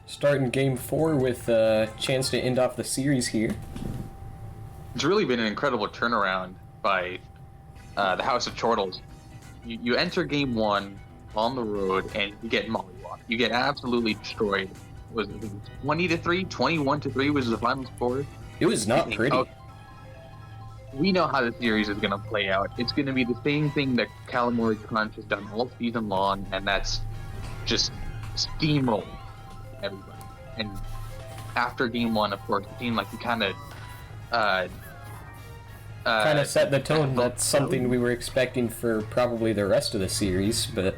Starting game 4 with a chance to end off the series here. It's really been an incredible turnaround by the House of Chortles. You enter game 1 on the road and you get mollywopped. You get absolutely destroyed. Was it 20-3, 21-3 was the final score? It was not pretty. Okay, we know how the series is going to play out. It's going to be the same thing that Kalamari Krunch has done all season long, and that's just steamroll everybody. And after game 1, of course, it seemed like we kind of set the tone. That's something we were expecting for probably the rest of the series, but it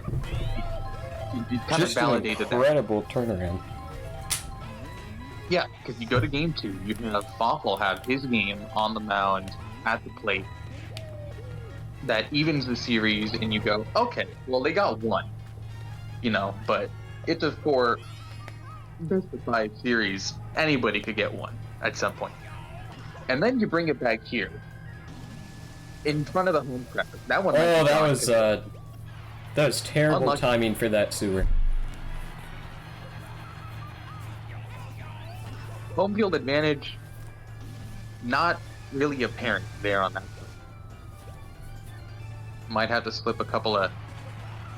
kind of validated an incredible turnaround. Yeah, because you go to game 2, you have Fawful have his game on the mound at the plate that evens the series, and you go, okay, well, they got 1, but it's a 4 best of 5 series. Anybody could get 1 at some point. And then you bring it back here in front of the home crowd. That one. Oh, that was terrible unlucky timing for that sewer. Home field advantage, not really apparent there on that one. Might have to slip a couple of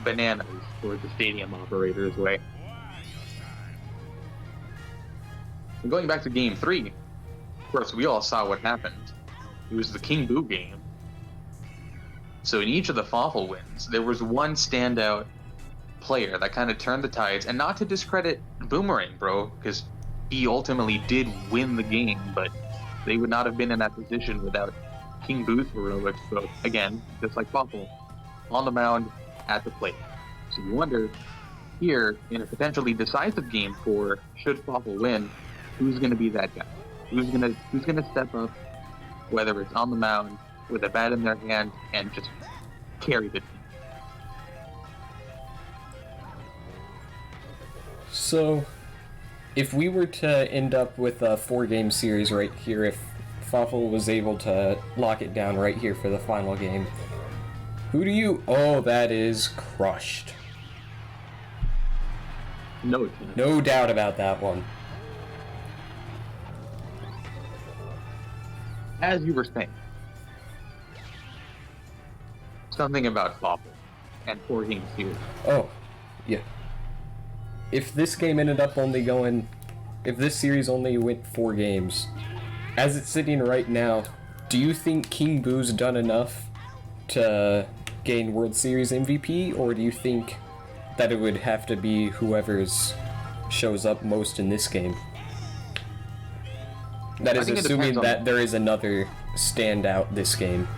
bananas towards the stadium operator's way. And going back to game 3, of course, we all saw what happened. It was the King Boo game. So in each of the Fawful wins, there was one standout player that kind of turned the tides, and not to discredit Boomerang, bro, because he ultimately did win the game, but they would not have been in that position without King Boo's heroics. So again, just like Fawful, on the mound, at the plate. So you wonder, here, in a potentially decisive game 4, should Fawful win, who's going to be that guy? Who's gonna step up, whether it's on the mound, with a bat in their hand, and just carry the team? So, if we were to end up with a 4-game series right here, if Fawful was able to lock it down right here for the final game, who do you... Oh, that is crushed. No doubt about that one. As you were saying, something about Fawful and 4-game series. Oh, yeah. If this game ended up only going... If this series only went 4 games, as it's sitting right now, do you think King Boo's done enough to gain World Series MVP, or do you think that it would have to be whoever's shows up most in this game? That is assuming that there is another standout this game.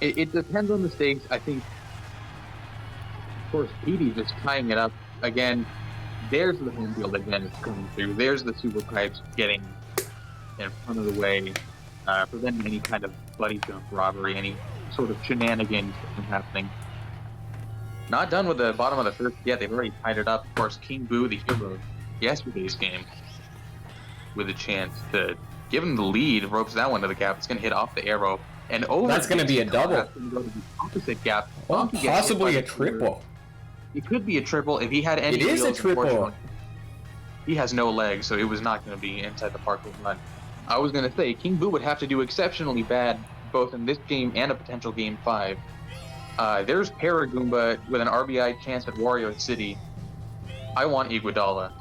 It depends on the stakes. I think, of course, Petey just tying it up. Again, there's the home field advantage coming through. There's the super pipes getting in front of the way, preventing any kind of buddy jump robbery, any sort of shenanigans from happening. Not done with the bottom of the first yet. They've already tied it up. Of course, King Boo, the hero of yesterday's game, with a chance to give him the lead, ropes that one to the gap. It's going to hit off the arrow and over. That's going to be a double. Go to the opposite gap. Well, possibly a triple. It could be a triple if he had any. It is a triple. He has no legs, so it was not going to be inside the park run. I was going to say King Boo would have to do exceptionally bad both in this game and a potential game 5. There's Paragoomba with an RBI chance at Wario City. I want Iguodala.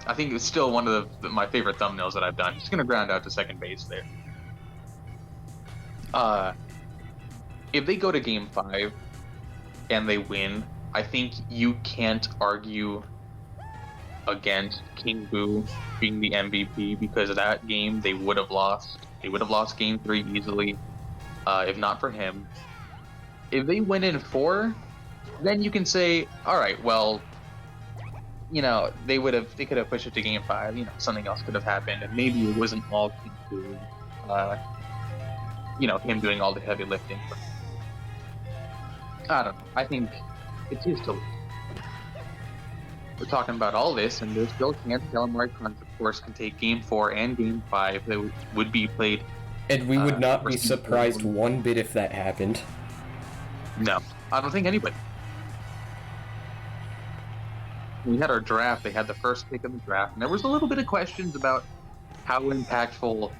I think it's still one of my favorite thumbnails that I've done. Just going to ground out to second base there. If they go to game 5 and they win, I think you can't argue against King Boo being the MVP, because of that game they would have lost. They would have lost game 3 easily, if not for him. If they win in 4, then you can say, all right, well, they could have pushed it to game 5. Something else could have happened, and maybe it wasn't all King Boo, him doing all the heavy lifting. But I don't know. I think it's his to lose. We're talking about all this, and there's still a chance Kalamari Krunch, of course, can take game 4 and game 5 that would be played. And we would not be surprised one bit if that happened. No, I don't think anybody. we had our draft, they had the first pick of the draft, and there was a little bit of questions about how impactful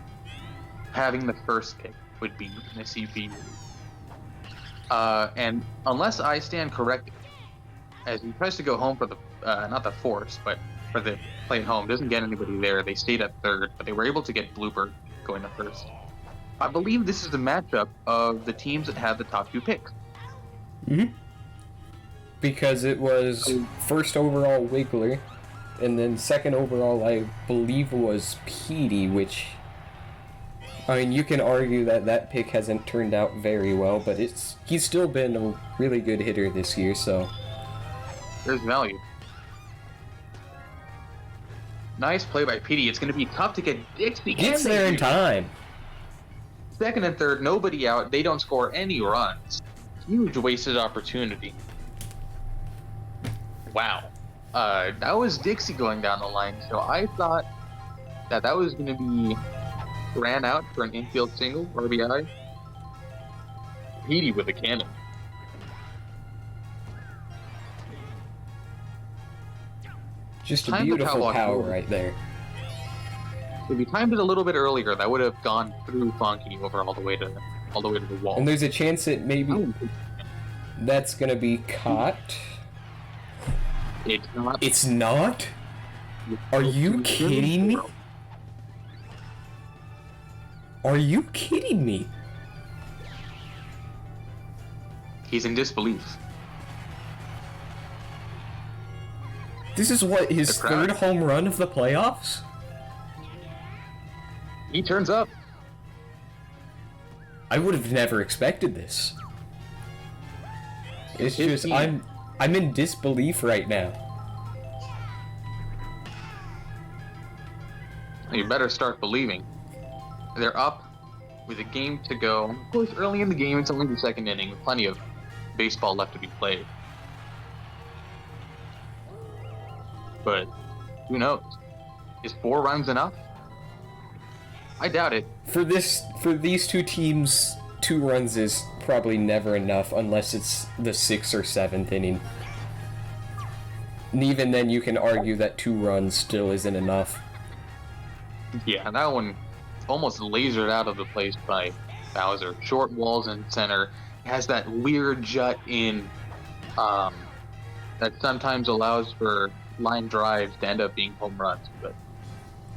having the first pick would be in the CPU. And unless I stand corrected, as he tries to go home for the, not the force, but for the play at home, doesn't get anybody there. They stayed at third, but they were able to get Blooper going to first. I believe this is the matchup of the teams that had the top 2 picks. Mm-hmm. Because it was first overall Wiggler, and then second overall I believe was Petey, which, I mean, you can argue that that pick hasn't turned out very well, but he's still been a really good hitter this year, so... There's value. Nice play by Petey. It's going to be tough to get Dixie. Gets there in time. Second and third, nobody out. They don't score any runs. Huge wasted opportunity. Wow. That was Dixie going down the line, so I thought that was going to be ran out for an infield single, RBI. Petey with a cannon. Just a beautiful power right there. If you timed it a little bit earlier, that would have gone through Funky over all the way to the wall. And there's a chance that maybe that's gonna be caught. It's not. It's not? Are you kidding me? Are you kidding me? He's in disbelief. This is what, his third home run of the playoffs? He turns up. I would have never expected this. It's just, I'm in disbelief right now. You better start believing. They're up with a game to go. Of course, early in the game, it's only the second inning, with plenty of baseball left to be played. But who knows? Is 4 runs enough? I doubt it. For these two teams, 2 runs is probably never enough unless it's the 6th or 7th inning. And even then, you can argue that 2 runs still isn't enough. Yeah, that one almost lasered out of the place by Bowser. Short walls in center. Has that weird jut in that sometimes allows for line drives to end up being home runs, but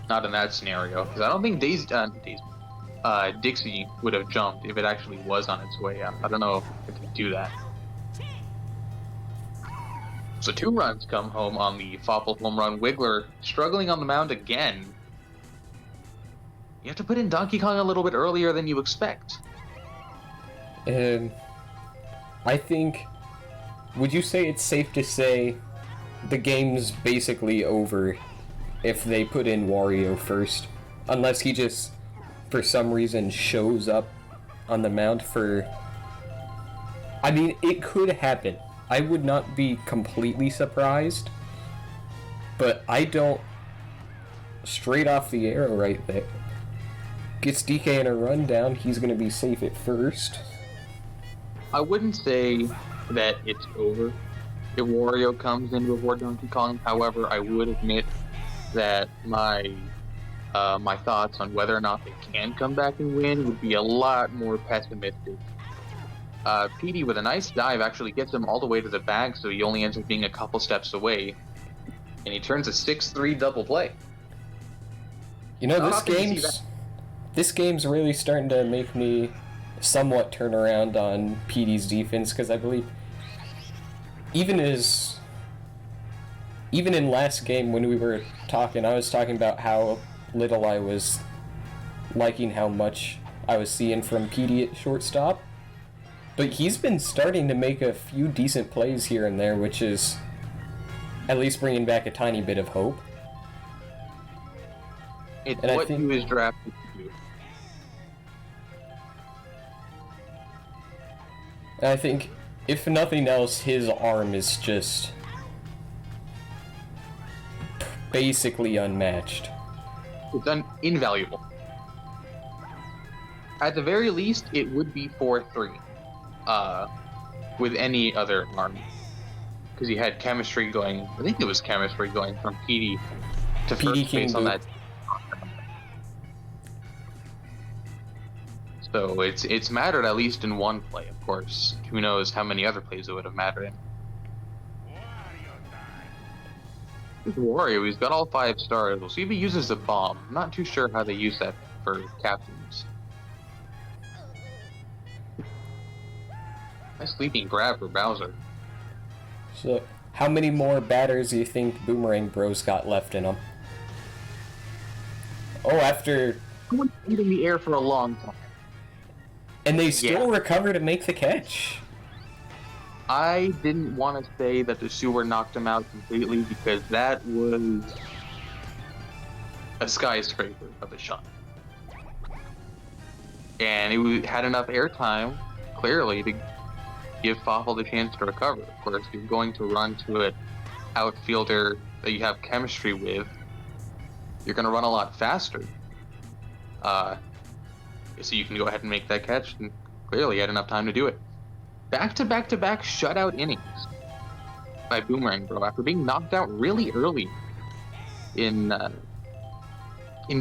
not in that scenario. Because I don't think Dixie would have jumped if it actually was on its way up. I don't know if they do that. So 2 runs come home on the Fawful home run. Wiggler struggling on the mound again. You have to put in Donkey Kong a little bit earlier than you expect. I think, would you say it's safe to say the game's basically over if they put in Wario first? Unless he just, for some reason, shows up on the mound for... I mean, it could happen. I would not be completely surprised, but I don't... Straight off the arrow right there. Gets DK in a rundown, he's going to be safe at first. I wouldn't say that it's over if Wario comes in before Donkey Kong. However, I would admit that my thoughts on whether or not they can come back and win would be a lot more pessimistic. Petey with a nice dive actually gets him all the way to the bag, so he only ends up being a couple steps away, and he turns a 6-3 double play. You know, this game's really starting to make me somewhat turn around on Petey's defense, because I believe even in last game when we were talking, I was talking about how little I was liking how much I was seeing from Petey at shortstop. But he's been starting to make a few decent plays here and there, which is at least bringing back a tiny bit of hope. It's what he was drafted to do. And I think, if nothing else, his arm is just basically unmatched. It's invaluable. At the very least, it would be 4-3 with any other arm. because he had chemistry going. I think it was chemistry going from PD to PD first base on King that. So it's mattered at least in one play, of course. Who knows how many other plays it would have mattered in. This Wario, he's got all 5 stars. We'll see if he uses a bomb. I'm not too sure how they use that for captains. Nice leaping grab for Bowser. So, how many more batters do you think Boomerang Bros got left in them? Oh, after... Someone stayed in the air for a long time. And they still recover to make the catch. I didn't want to say that the sewer knocked him out completely because that was a skyscraper of a shot. And it had enough airtime, clearly, to give Fawful the chance to recover. Of course, you're going to run to an outfielder that you have chemistry with. You're going to run a lot faster. So you can go ahead and make that catch, and clearly had enough time to do it. Back-to-back-to-back shutout innings by Boomerang Bro after being knocked out really early in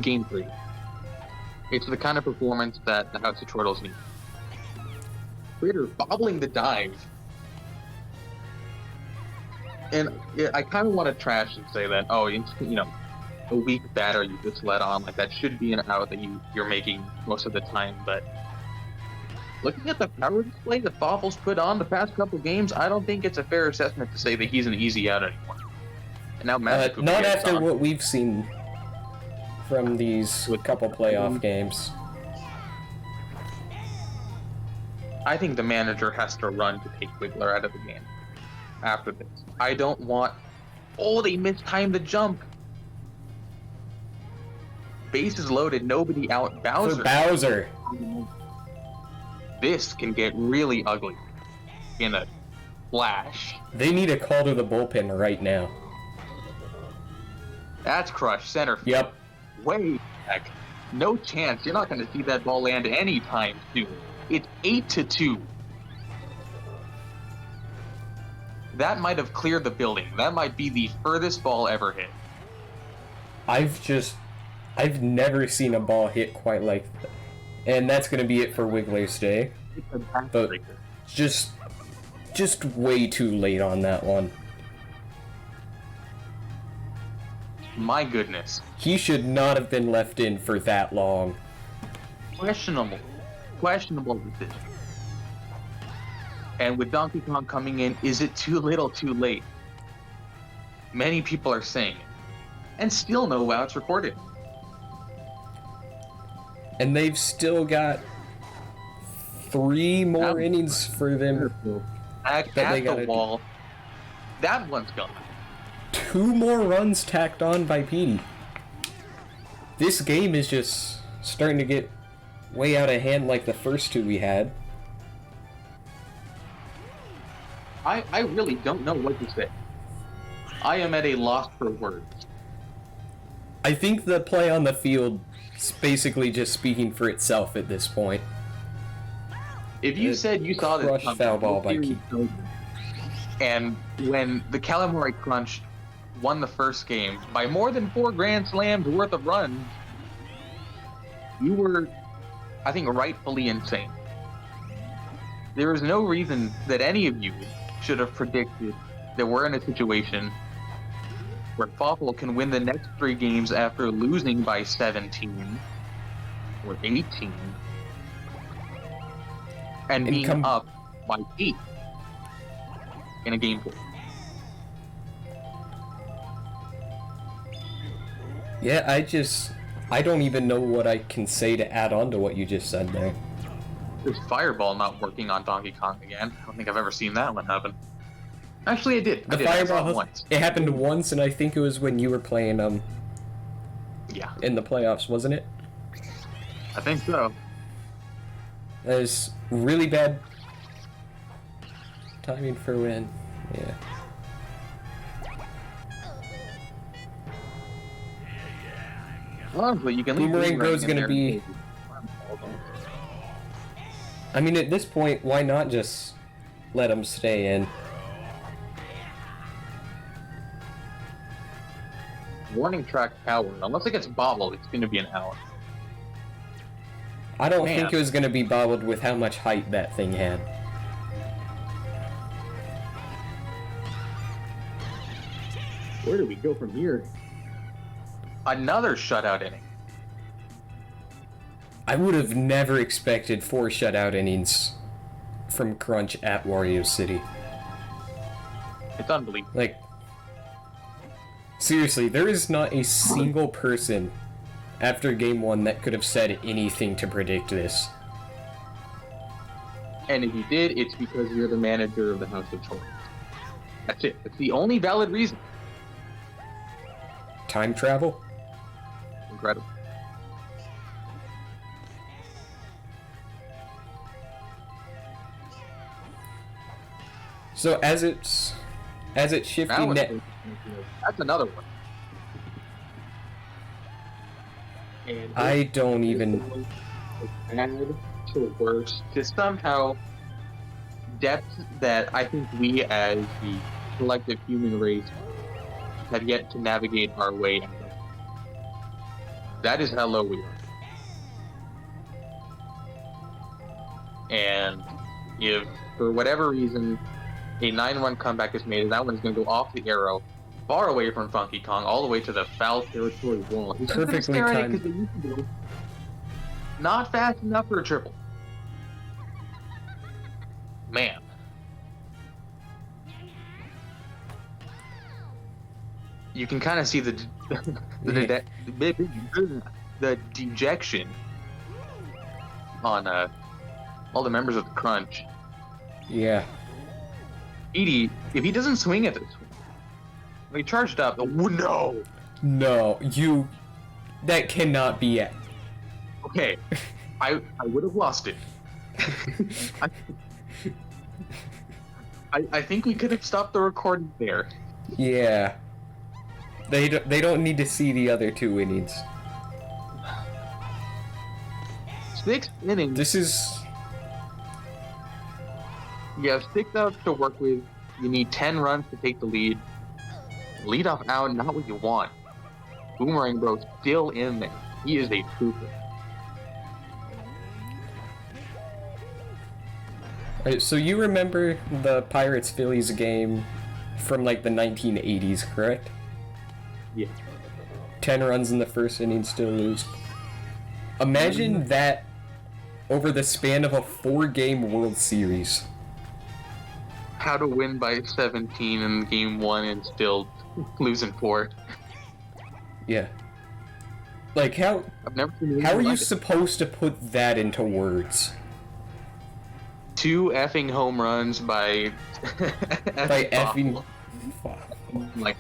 Game 3. It's the kind of performance that the House of Chortles need. Critter bobbling the dive. And I kind of want to trash and say that, oh, you know, a weak batter you just let on, like that should be an out that you're making most of the time, but looking at the power display that Fawful's put on the past couple games, I don't think it's a fair assessment to say that he's an easy out anymore. And now not after what we've seen from these couple playoff games. I think the manager has to run to take Wiggler out of the game after this. I don't want... Oh, they mistimed the jump! Bases loaded, nobody out. Bowser. For Bowser. This can get really ugly in a flash. They need a call to the bullpen right now. That's crushed center field. Yep. Way back. No chance. You're not going to see that ball land anytime soon. It's 8-2. That might have cleared the building. That might be the furthest ball ever hit. I've never seen a ball hit quite like that. And that's going to be it for Wiggler's Day. But just way too late on that one. My goodness. He should not have been left in for that long. Questionable decision. And with Donkey Kong coming in, is it too little too late? Many people are saying it. And still no outs recorded. And they've still got 3 more innings for them. At the wall. That one's gone. 2 more runs tacked on by Petey. This game is just starting to get way out of hand like the first 2 we had. I really don't know what to say. I am at a loss for words. I think the play on the field is basically just speaking for itself at this point. If you said you saw this foul ball by Keith. And when the Kalamari Krunch won the first game by more than 4 Grand Slams worth of runs, you were, I think, rightfully insane. There is no reason that any of you should have predicted that we're in a situation where Fawful can win the next 3 games after losing by 17 or 18 and being up by 8 in a game 4. Yeah, I don't even know what I can say to add on to what you just said there. There's Fireball not working on Donkey Kong again. I don't think I've ever seen that one happen. Actually, I did. The Fireball once. It happened once, and I think it was when you were playing yeah, in the playoffs, wasn't it? I think so. That is really bad timing for when. Yeah. Honestly, you can leave Boomerang Bro's gonna be. I mean, at this point, why not just let him stay in? Warning track power. Unless it gets bobbled, it's going to be an out. I don't Man. think it was going to be bobbled with how much height that thing had. Where do we go from here? Another shutout inning. I would have never expected 4 shutout innings from Crunch at Wario City. It's unbelievable. Like, seriously, there is not a single person after Game 1 that could have said anything to predict this. And if you did, it's because you're the manager of the House of Chortles. That's it. It's the only valid reason. Time travel? Incredible. So as it's shifting Now net, that's another one. And I don't even. bad to worse to somehow depth that I think we as the collective human race have yet to navigate our way out of. That is how low we are. And if for whatever reason a 9-1 comeback is made, and that one's going to go off the arrow, far away from Funky Kong, all the way to the foul territory wall. He's gonna Perfectly stare at it timed. 'cause they used to go not fast enough for a triple. Man. You can kind of see the the dejection on all the members of the Crunch. Yeah. Edie, if he doesn't swing at this one, when he charged up, oh, no! No, that cannot be it. Okay, I would have lost it. I think we could have stopped the recording there. Yeah. They don't need to see the other 2 innings. 6 innings. This is. You have 6 outs to work with. You need 10 runs to take the lead. Lead off out, not what you want. Boomerang Bro still in there. He is a trooper. Alright, so you remember the Pirates Phillies game from like the 1980s, correct? Yeah. 10 runs in the first inning, still lose. Imagine that over the span of a 4-game World Series. How to win by 17 in game 1 and still losing 4. Yeah. Like, how I've never seen are anything you like it. supposed to put that into words? 2 effing home runs by By effing... like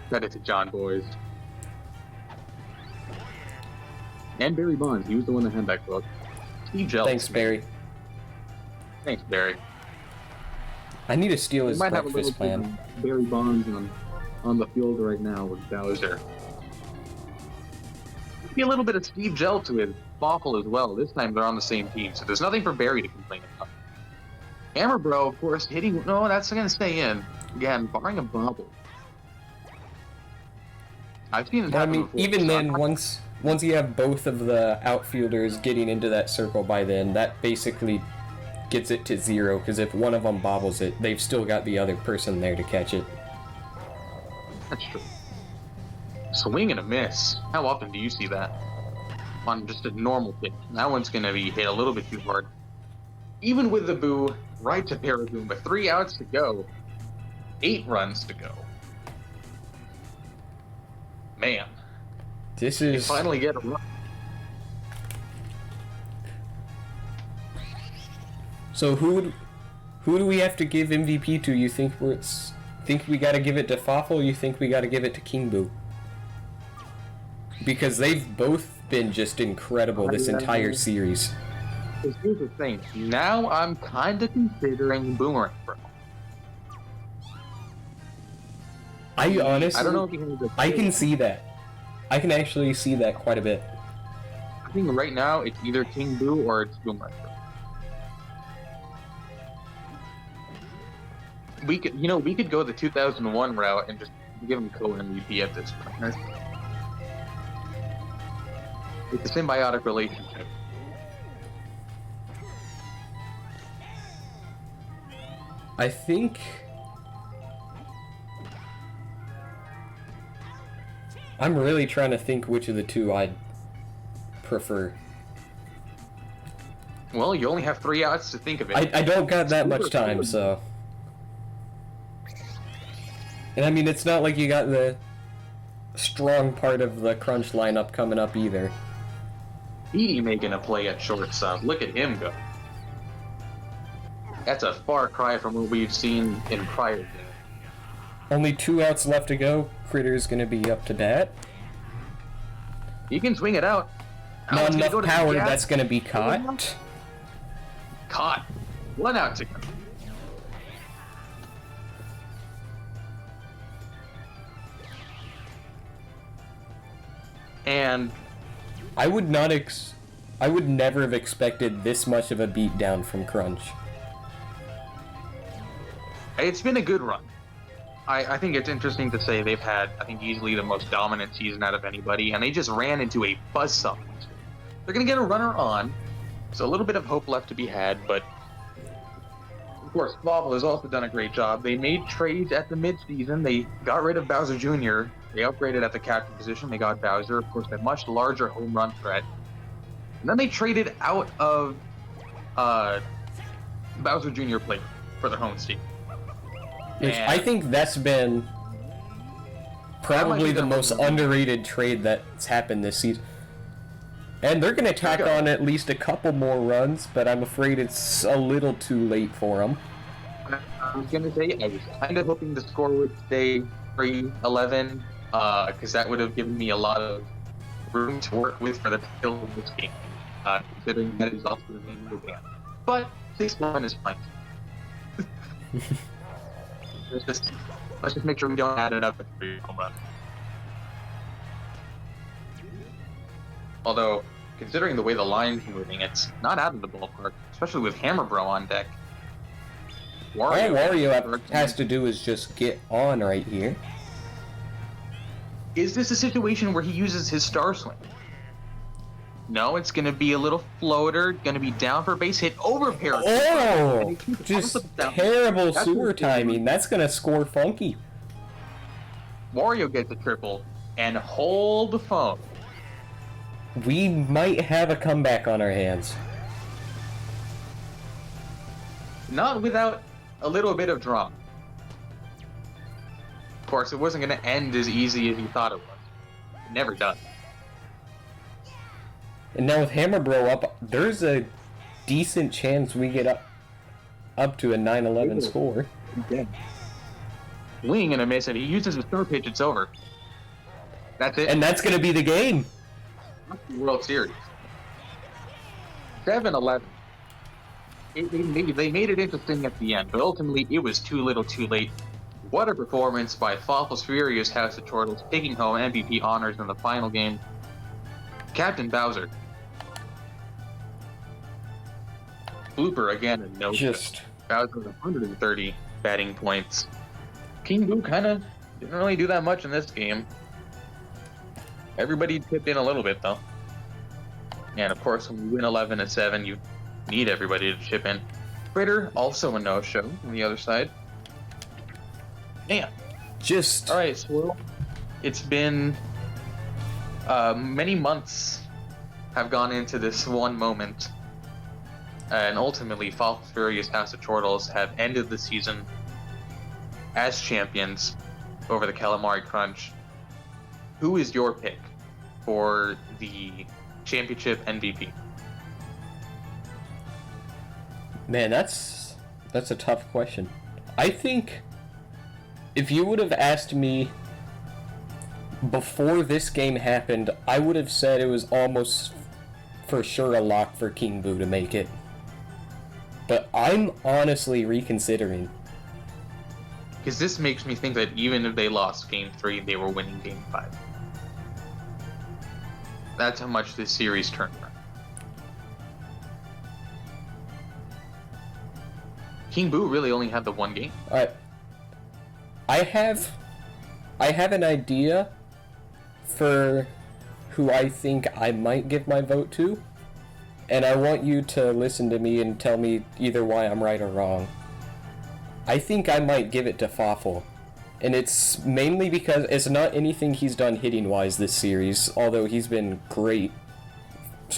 credit to John Boys and Barry Bonds. He was the one that had that quote. Steve Jelks. Thanks, Barry. Thanks, Barry. I need to steal We his might have a breakfast little plan. Barry Bonds on the field right now with Bowser. Be a little bit of Steve Jelks with Fawful as well. This time they're on the same team, so there's nothing for Barry to complain about. Hammer Bro, of course, hitting. No, that's going to stay in. Again, barring a bobble. I've seen it I happen mean, before, even so then, I'm not- once you have both of the outfielders getting into that circle by then, that basically gets it to 0, because if one of them bobbles it, they've still got the other person there to catch it. That's true. Swing and a miss. How often do you see that? On just a normal pitch. That one's going to be hit a little bit too hard. Even with the boo, right to Paraboom, but 3 outs to go. 8 runs to go. Man, This you is... finally get a run. So who do we have to give MVP to? You think we gotta give it to Fawful, or you think we gotta give it to King Boo? Because they've both been just incredible this entire series. Because here's the thing. Now I'm kind of considering Boomerang Bro. I honestly... I don't know if you can... I can see that. I can actually see that quite a bit. I think right now it's either King Boo or it's Boomerang Bro. We could go the 2001 route and just Give him co-MVP at this point. It's a symbiotic relationship. I think I'm really trying to think which of the two I'd prefer. Well, you only have 3 outs to think of it. I don't got that much time, so. And I mean, it's not like you got the strong part of the Crunch lineup coming up either. Edie making a play at shortstop. Look at him go. That's a far cry from what we've seen in prior games. Only 2 outs left to go. Critter's gonna be up to bat. He can swing it out. Not enough power, that's gonna be caught. Caught. 1 out to go. And I would never have expected this much of a beatdown from Crunch. it's been a good run. I think it's interesting to say they've had, I think, easily the most dominant season out of anybody, and they just ran into a buzzsaw. They're going to get a runner on, so a little bit of hope left to be had, but of course, Fawful has also done a great job. They made trades at the midseason. They got rid of Bowser Jr. They upgraded at the captain position. They got Bowser, of course, a much larger home run threat. And then they traded out of Bowser Jr. plate for their home team. Which I think that's been probably the most underrated trade that's happened this season. And they're going to tack on at least a couple more runs, but I'm afraid it's a little too late for them. I was going to say, I was kind of hoping the score would stay 3-11, because that would have given me a lot of room to work with for the tail of this game, considering that is also the name of the game. But 6-1 is fine. Let's just make sure we don't add it up at 3 home runs. Although, considering the way the line's moving, it's not out of the ballpark, especially with Hammer Bro on deck. All Wario has to do is just get on right here. Is this a situation where he uses his star swing? No, it's going to be a little floater, going to be down for base hit over parachute. Oh! Just terrible sewer timing. That's going to score funky. Wario gets a triple, and hold the phone. We might have a comeback on our hands. Not without a little bit of drama. Of course, it wasn't going to end as easy as you thought it was. It never does. And now with Hammer Bro up, there's a decent chance we get up to a 9-11 score. Yeah. Swing and a miss, and he uses his third pitch, it's over. That's it. And that's going to be the game. World Series. 7-11. They made it interesting at the end, but ultimately it was too little too late. What a performance by Fawful's Furious House of Chortles, taking home MVP honors in the final game. Captain Bowser. Blooper again and no Just Bowser with 130 batting points. King Boo kind of didn't really do that much in this game. Everybody chipped in a little bit though. And of course, when you win 11-7, you need everybody to chip in. Critter also a no-show on the other side. Man. just... Alright, so it's been many months have gone into this one moment. And ultimately, Fawful Furious House of Chortles have ended the season as champions over the Kalamari Krunch. Who is your pick for the championship MVP? Man, that's a tough question. I think if you would have asked me before this game happened, I would have said it was almost for sure a lock for King Boo to make it. But I'm honestly reconsidering. Because this makes me think that even if they lost Game 3, they were winning Game 5. That's how much this series turned around. King Boo really only had the one game. Alright. I I have an idea for who I think I might give my vote to, and I want you to listen to me and tell me either why I'm right or wrong. I think I might give it to Fawful, and it's mainly because it's not anything he's done hitting-wise this series, although he's been great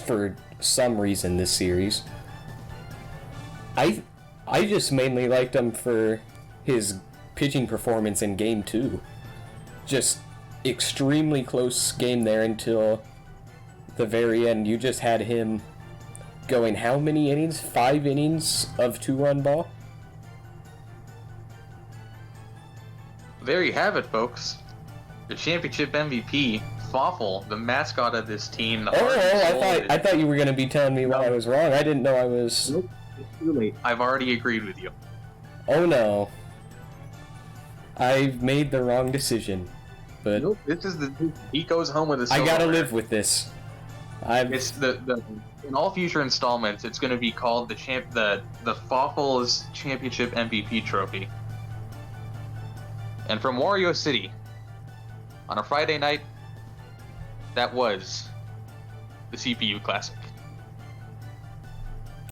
for some reason this series. I just mainly liked him for his pitching performance in Game 2. Just extremely close game there until the very end. You just had him going how many innings? 5 innings of 2-run ball? There you have it, folks. The championship MVP, Fawful, the mascot of this team. I thought you were going to be telling me why I was wrong. I didn't know I was... Nope, it's too late. I've already agreed with you. Oh no. I've made the wrong decision. But Nope, this is he goes home with a I gotta silverware. live with this. It's in all future installments, it's going to be called the Fawful's Championship MVP trophy. And from Wario City, on a Friday night, that was the CPU Classic.